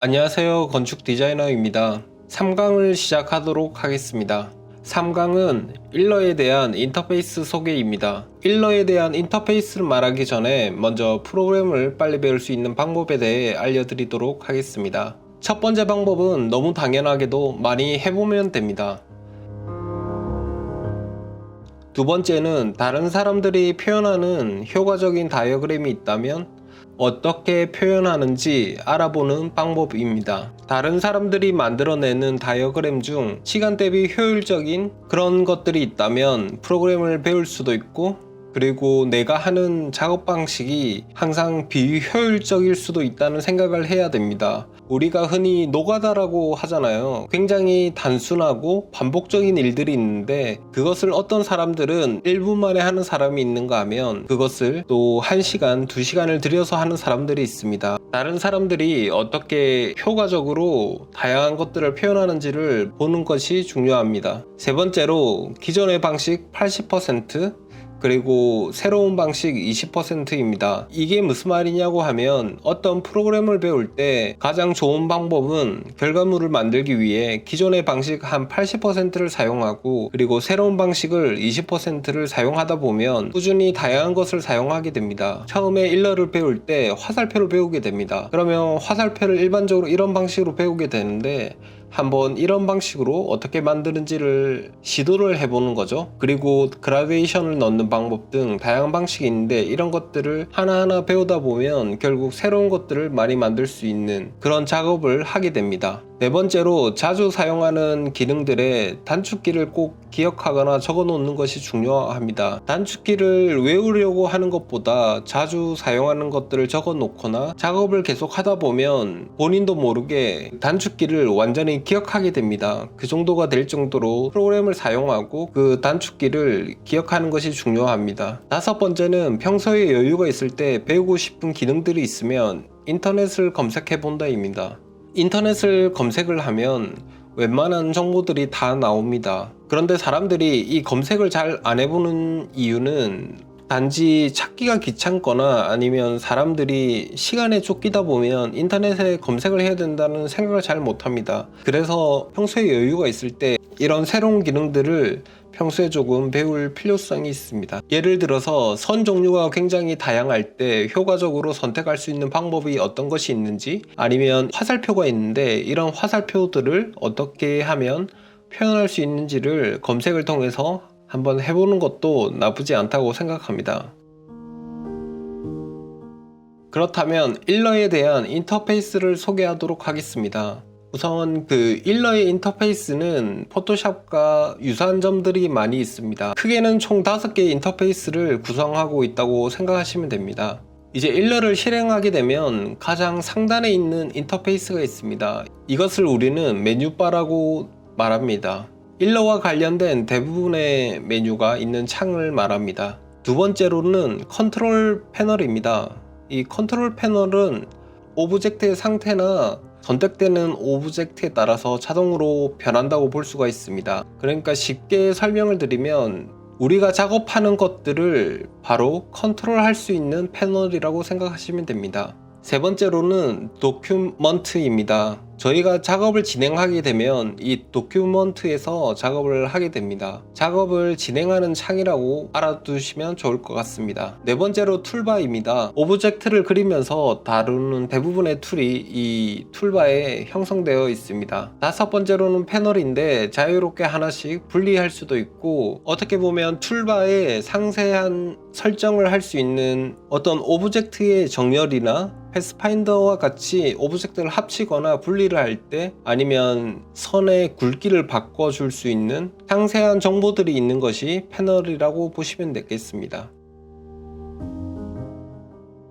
안녕하세요. 건축 디자이너입니다. 3강을 시작하도록 하겠습니다. 3강은 일러에 대한 인터페이스 소개입니다. 일러에 대한 인터페이스를 말하기 전에 먼저 프로그램을 빨리 배울 수 있는 방법에 대해 알려드리도록 하겠습니다. 첫 번째 방법은 너무 당연하게도 많이 해보면 됩니다. 두 번째는 다른 사람들이 표현하는 효과적인 다이어그램이 있다면 어떻게 표현하는지 알아보는 방법입니다. 다른 사람들이 만들어내는 다이어그램 중 시간 대비 효율적인 그런 것들이 있다면 프로그램을 배울 수도 있고, 그리고 내가 하는 작업 방식이 항상 비효율적일 수도 있다는 생각을 해야 됩니다. 우리가 흔히 노가다라고 하잖아요. 굉장히 단순하고 반복적인 일들이 있는데 그것을 어떤 사람들은 1분 만에 하는 사람이 있는가 하면 그것을 또 1시간, 2시간을 들여서 하는 사람들이 있습니다. 다른 사람들이 어떻게 효과적으로 다양한 것들을 표현하는지를 보는 것이 중요합니다. 세 번째로 기존의 방식 80%, 그리고 새로운 방식 20%입니다. 이게 무슨 말이냐고 하면 어떤 프로그램을 배울 때 가장 좋은 방법은 결과물을 만들기 위해 기존의 방식 한 80%를 사용하고, 그리고 새로운 방식을 20%를 사용하다 보면 꾸준히 다양한 것을 사용하게 됩니다. 처음에 일러를 배울 때 화살표를 배우게 됩니다. 그러면 화살표를 일반적으로 이런 방식으로 배우게 되는데 한번 이런 방식으로 어떻게 만드는지를 시도를 해보는 거죠. 그리고 그라데이션을 넣는 방법 등 다양한 방식이 있는데 이런 것들을 하나하나 배우다 보면 결국 새로운 것들을 많이 만들 수 있는 그런 작업을 하게 됩니다. 네 번째로 자주 사용하는 기능들의 단축키를 꼭 기억하거나 적어 놓는 것이 중요합니다. 단축키를 외우려고 하는 것보다 자주 사용하는 것들을 적어 놓거나 작업을 계속 하다 보면 본인도 모르게 단축키를 완전히 기억하게 됩니다. 그 정도가 될 정도로 프로그램을 사용하고 그 단축키를 기억하는 것이 중요합니다. 다섯 번째는 평소에 여유가 있을 때 배우고 싶은 기능들이 있으면 인터넷을 검색해 본다입니다. 인터넷을 검색을 하면 웬만한 정보들이 다 나옵니다. 그런데 사람들이 이 검색을 잘 안 해보는 이유는 단지 찾기가 귀찮거나 아니면 사람들이 시간에 쫓기다 보면 인터넷에 검색을 해야 된다는 생각을 잘 못합니다. 그래서 평소에 여유가 있을 때 이런 새로운 기능들을 평소에 조금 배울 필요성이 있습니다. 예를 들어서 선 종류가 굉장히 다양할 때 효과적으로 선택할 수 있는 방법이 어떤 것이 있는지, 아니면 화살표가 있는데 이런 화살표들을 어떻게 하면 표현할 수 있는지를 검색을 통해서 한번 해보는 것도 나쁘지 않다고 생각합니다. 그렇다면 일러에 대한 인터페이스를 소개하도록 하겠습니다. 우선 그 일러의 인터페이스는 포토샵과 유사한 점들이 많이 있습니다. 크게는 총 5개의 인터페이스를 구성하고 있다고 생각하시면 됩니다. 이제 일러를 실행하게 되면 가장 상단에 있는 인터페이스가 있습니다. 이것을 우리는 메뉴바라고 말합니다. 일러와 관련된 대부분의 메뉴가 있는 창을 말합니다. 두 번째로는 컨트롤 패널입니다. 이 컨트롤 패널은 오브젝트의 상태나 선택되는 오브젝트에 따라서 자동으로 변한다고 볼 수가 있습니다. 그러니까 쉽게 설명을 드리면 우리가 작업하는 것들을 바로 컨트롤할 수 있는 패널이라고 생각하시면 됩니다. 세 번째로는 도큐먼트입니다. 저희가 작업을 진행하게 되면 이 도큐먼트에서 작업을 하게 됩니다. 작업을 진행하는 창이라고 알아두시면 좋을 것 같습니다. 네 번째로 툴바입니다. 오브젝트를 그리면서 다루는 대부분의 툴이 이 툴바에 형성되어 있습니다. 다섯 번째로는 패널인데 자유롭게 하나씩 분리할 수도 있고, 어떻게 보면 툴바에 상세한 설정을 할 수 있는 어떤 오브젝트의 정렬이나 패스파인더와 같이 오브젝트를 합치거나 분리를 할 때, 아니면 선의 굵기를 바꿔줄 수 있는 상세한 정보들이 있는 것이 패널이라고 보시면 되겠습니다.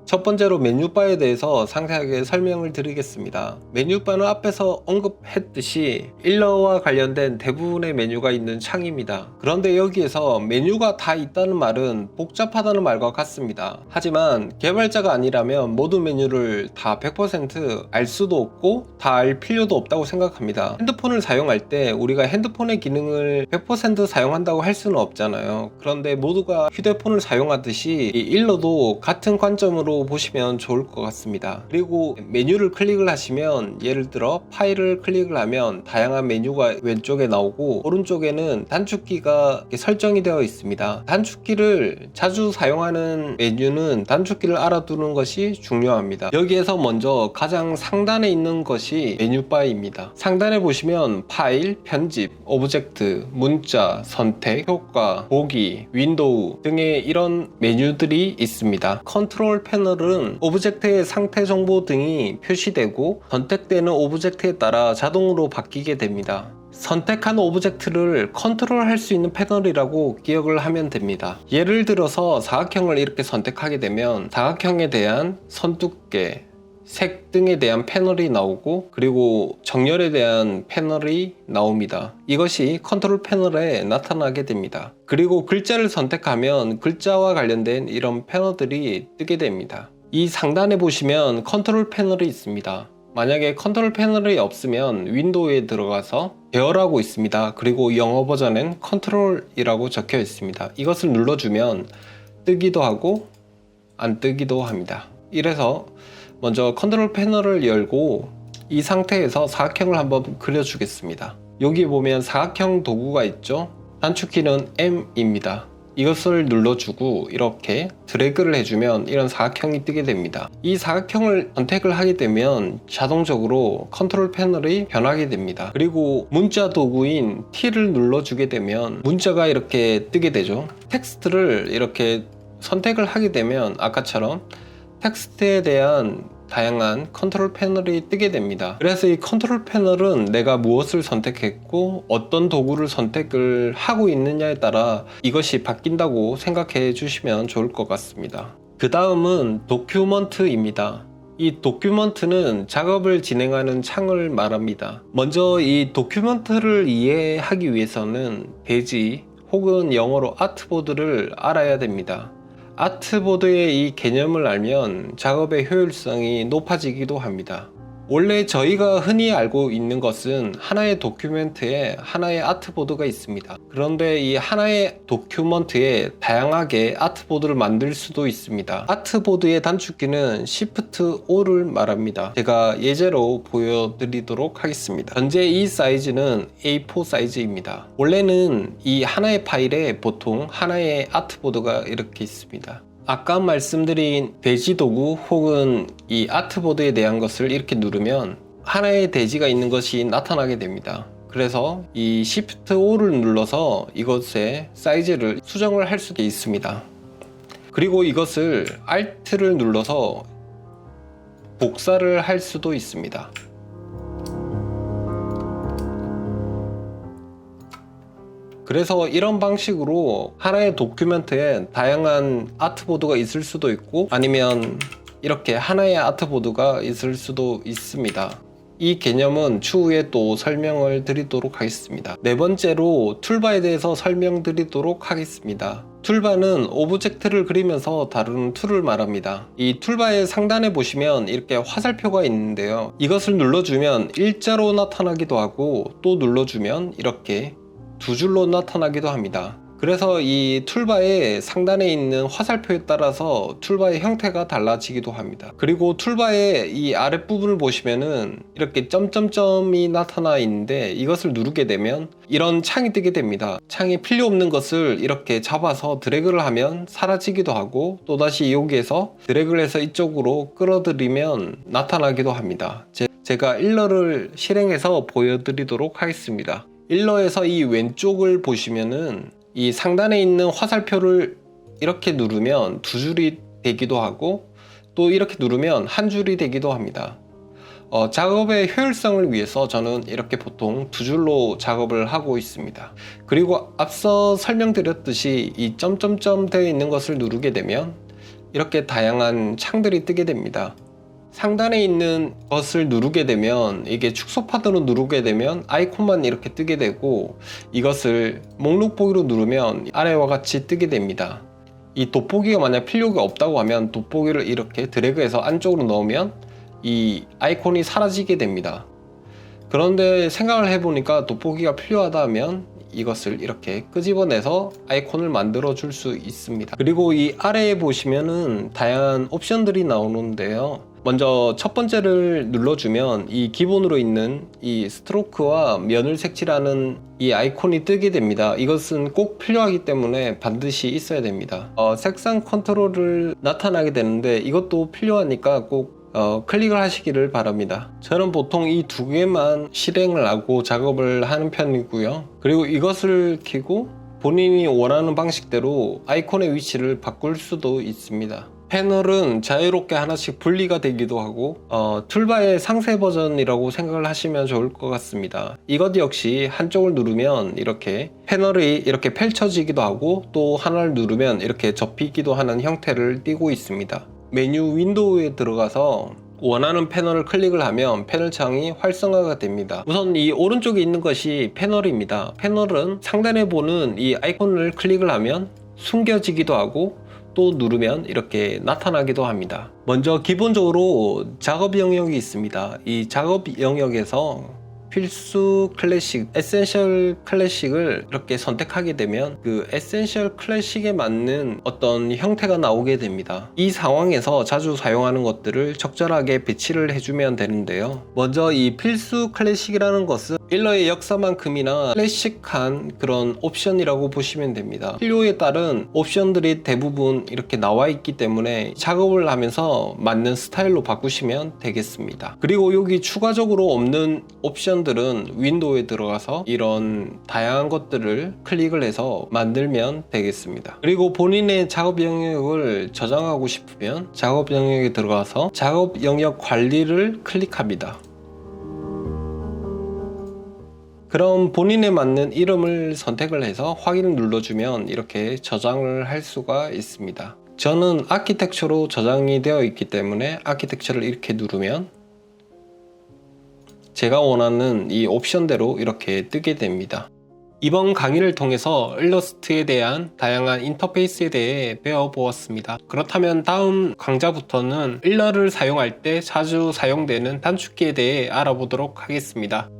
첫 번째로 메뉴바에 대해서 상세하게 설명을 드리겠습니다. 메뉴바는 앞에서 언급했듯이 일러와 관련된 대부분의 메뉴가 있는 창입니다. 그런데 여기에서 메뉴가 다 있다는 말은 복잡하다는 말과 같습니다. 하지만 개발자가 아니라면 모든 메뉴를 다 100% 알 수도 없고 다 알 필요도 없다고 생각합니다. 핸드폰을 사용할 때 우리가 핸드폰의 기능을 100% 사용한다고 할 수는 없잖아요. 그런데 모두가 휴대폰을 사용하듯이 이 일러도 같은 관점으로 메뉴라고 보시면 좋을 것 같습니다. 그리고 메뉴를 클릭을 하시면 예를 들어 파일을 클릭을 하면 다양한 메뉴가 왼쪽에 나오고 오른쪽에는 단축키가 설정이 되어 있습니다. 단축키를 자주 사용하는 메뉴는 단축키를 알아두는 것이 중요합니다. 여기에서 먼저 가장 상단에 있는 것이 메뉴바입니다. 상단에 보시면 파일, 편집, 오브젝트, 문자, 선택, 효과, 보기, 윈도우 등의 이런 메뉴들이 있습니다. 컨트롤 패널은 오브젝트의 상태 정보 등이 표시되고 선택되는 오브젝트에 따라 자동으로 바뀌게 됩니다. 선택한 오브젝트를 컨트롤할 수 있는 패널이라고 기억을 하면 됩니다. 예를 들어서 사각형을 이렇게 선택하게 되면 사각형에 대한 선 두께, 색 등에 대한 패널이 나오고 그리고 정렬에 대한 패널이 나옵니다. 이것이 컨트롤 패널에 나타나게 됩니다. 그리고 글자를 선택하면 글자와 관련된 이런 패널들이 뜨게 됩니다. 이 상단에 보시면 컨트롤 패널이 있습니다. 만약에 컨트롤 패널이 없으면 윈도우에 들어가서 계열하고 있습니다. 그리고 영어 버전엔 컨트롤이라고 적혀 있습니다. 이것을 눌러주면 뜨기도 하고 안 뜨기도 합니다. 이래서 먼저 컨트롤 패널을 열고 이 상태에서 사각형을 한번 그려주겠습니다. 여기 보면 사각형 도구가 있죠. 단축키는 M입니다. 이것을 눌러주고 이렇게 드래그를 해주면 이런 사각형이 뜨게 됩니다. 이 사각형을 선택을 하게 되면 자동적으로 컨트롤 패널이 변하게 됩니다. 그리고 문자 도구인 T를 눌러주게 되면 문자가 이렇게 뜨게 되죠. 텍스트를 이렇게 선택을 하게 되면 아까처럼 텍스트에 대한 다양한 컨트롤 패널이 뜨게 됩니다. 그래서 이 컨트롤 패널은 내가 무엇을 선택했고 어떤 도구를 선택을 하고 있느냐에 따라 이것이 바뀐다고 생각해 주시면 좋을 것 같습니다. 그 다음은 도큐먼트입니다. 이 도큐먼트는 작업을 진행하는 창을 말합니다. 먼저 이 도큐먼트를 이해하기 위해서는 배지 혹은 영어로 아트보드를 알아야 됩니다. 아트보드의 이 개념을 알면 작업의 효율성이 높아지기도 합니다. 원래 저희가 흔히 알고 있는 것은 하나의 도큐멘트에 하나의 아트보드가 있습니다. 그런데 이 하나의 도큐먼트에 다양하게 아트보드를 만들 수도 있습니다. 아트보드의 단축키는 Shift O를 말합니다. 제가 예제로 보여드리도록 하겠습니다. 현재 이 사이즈는 A4 사이즈입니다. 원래는 이 하나의 파일에 보통 하나의 아트보드가 이렇게 있습니다. 아까 말씀드린 배지 도구 혹은 이 아트보드에 대한 것을 이렇게 누르면 하나의 대지가 있는 것이 나타나게 됩니다. 그래서 이 Shift O를 눌러서 이것의 사이즈를 수정을 할 수도 있습니다. 그리고 이것을 Alt를 눌러서 복사를 할 수도 있습니다. 그래서 이런 방식으로 하나의 도큐멘트에 다양한 아트보드가 있을 수도 있고 아니면 이렇게 하나의 아트보드가 있을 수도 있습니다. 이 개념은 추후에 또 설명을 드리도록 하겠습니다. 네 번째로 툴바에 대해서 설명드리도록 하겠습니다. 툴바는 오브젝트를 그리면서 다루는 툴을 말합니다. 이 툴바의 상단에 보시면 이렇게 화살표가 있는데요. 이것을 눌러주면 일자로 나타나기도 하고 또 눌러주면 이렇게 두 줄로 나타나기도 합니다. 그래서 이 툴바의 상단에 있는 화살표에 따라서 툴바의 형태가 달라지기도 합니다. 그리고 툴바의 이 아랫부분을 보시면은 이렇게 점점점이 나타나 있는데 이것을 누르게 되면 이런 창이 뜨게 됩니다. 창이 필요 없는 것을 이렇게 잡아서 드래그를 하면 사라지기도 하고 또다시 여기에서 드래그를 해서 이쪽으로 끌어들이면 나타나기도 합니다. 제가 일러를 실행해서 보여드리도록 하겠습니다. 일러에서 이 왼쪽을 보시면은 이 상단에 있는 화살표를 이렇게 누르면 두 줄이 되기도 하고 또 이렇게 누르면 한 줄이 되기도 합니다. 작업의 효율성을 위해서 저는 이렇게 보통 두 줄로 작업을 하고 있습니다. 그리고 앞서 설명드렸듯이 이 점점점 되어 있는 것을 누르게 되면 이렇게 다양한 창들이 뜨게 됩니다. 상단에 있는 것을 누르게 되면 이게 축소 파드로 누르게 되면 아이콘만 이렇게 뜨게 되고 이것을 목록 보기로 누르면 아래와 같이 뜨게 됩니다. 이 돋보기가 만약 필요가 없다고 하면 돋보기를 이렇게 드래그해서 안쪽으로 넣으면 이 아이콘이 사라지게 됩니다. 그런데 생각을 해보니까 돋보기가 필요하다 하면 이것을 이렇게 끄집어내서 아이콘을 만들어 줄 수 있습니다. 그리고 이 아래에 보시면은 다양한 옵션들이 나오는데요. 먼저 첫 번째를 눌러주면 이 기본으로 있는 이 스트로크와 면을 색칠하는 이 아이콘이 뜨게 됩니다. 이것은 꼭 필요하기 때문에 반드시 있어야 됩니다. 색상 컨트롤을 나타나게 되는데 이것도 필요하니까 꼭 클릭을 하시기를 바랍니다. 저는 보통 이 두 개만 실행을 하고 작업을 하는 편이고요. 그리고 이것을 켜고 본인이 원하는 방식대로 아이콘의 위치를 바꿀 수도 있습니다. 패널은 자유롭게 하나씩 분리가 되기도 하고 툴바의 상세 버전이라고 생각을 하시면 좋을 것 같습니다. 이것 역시 한쪽을 누르면 이렇게 패널이 이렇게 펼쳐지기도 하고 또 하나를 누르면 이렇게 접히기도 하는 형태를 띠고 있습니다. 메뉴 윈도우에 들어가서 원하는 패널을 클릭을 하면 패널 창이 활성화가 됩니다. 우선 이 오른쪽에 있는 것이 패널입니다. 패널은 상단에 보는 이 아이콘을 클릭을 하면 숨겨지기도 하고 또 누르면 이렇게 나타나기도 합니다. 먼저 기본적으로 작업 영역이 있습니다. 이 작업 영역에서 필수 클래식, 에센셜 클래식을 이렇게 선택하게 되면 그 에센셜 클래식에 맞는 어떤 형태가 나오게 됩니다. 이 상황에서 자주 사용하는 것들을 적절하게 배치를 해주면 되는데요. 먼저 이 필수 클래식이라는 것은 일러의 역사만큼이나 클래식한 그런 옵션이라고 보시면 됩니다. 필요에 따른 옵션들이 대부분 이렇게 나와 있기 때문에 작업을 하면서 맞는 스타일로 바꾸시면 되겠습니다. 그리고 여기 추가적으로 없는 옵션들은 윈도우에 들어가서 이런 다양한 것들을 클릭을 해서 만들면 되겠습니다. 그리고 본인의 작업 영역을 저장하고 싶으면 작업 영역에 들어가서 작업 영역 관리를 클릭합니다. 그럼 본인에 맞는 이름을 선택을 해서 확인을 눌러주면 이렇게 저장을 할 수가 있습니다. 저는 아키텍처로 저장이 되어 있기 때문에 아키텍처를 이렇게 누르면 제가 원하는 이 옵션대로 이렇게 뜨게 됩니다. 이번 강의를 통해서 일러스트에 대한 다양한 인터페이스에 대해 배워보았습니다. 그렇다면 다음 강좌부터는 일러를 사용할 때 자주 사용되는 단축키에 대해 알아보도록 하겠습니다.